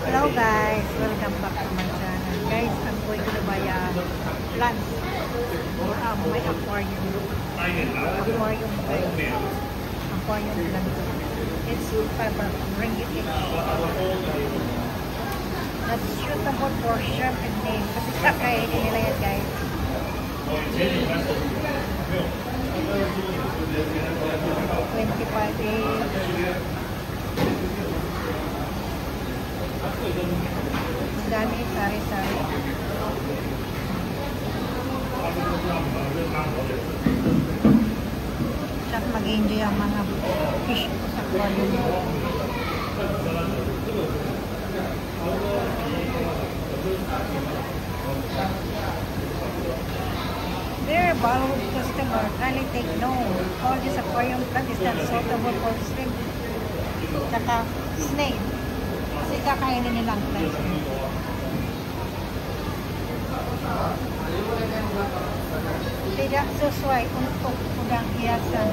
Hello guys, welcome back to my channel. Guys, I'm going to buy plants for my aquarium. Aquarium plant. It's 5 ringgit each. That's suitable for shrimp and eggs. Kasi kakainin nila yan guys. 25 eggs. Ang dami, sari-sari. At mag-enjoy ang mga fish ko sa aquarium. There, valued customer, kindly take note. All this aquarium plant is not suitable for shrimp. Tsaka snail. Kasi kakainin nilang plants. Tidak sesuai untuk udang hiasan.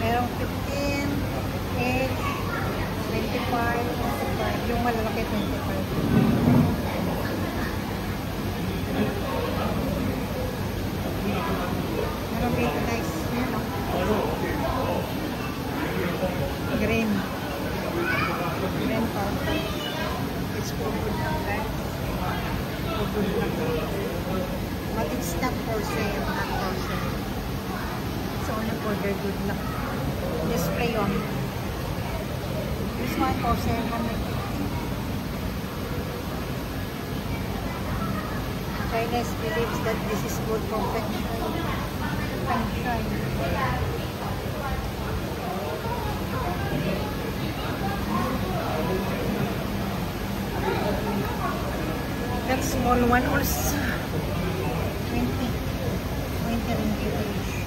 Merong 15, 8, 25, 25. Yung malalaki 25. Merong dito guys. Yan o. Green. Green powder. It's for good now guys. But it's not for sale, not for sale. It's only for their good luck. Display on. This one for 750. Chinese believes that this is good for feng shui. Feng shui. That small one also 20 ringgit each.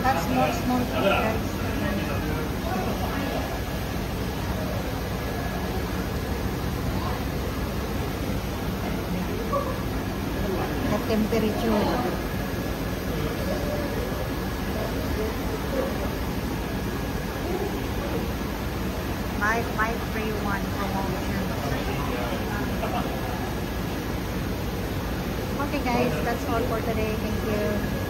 That's small guys. The temperature. My 531 promotion. Okay guys, that's all for today. Thank you.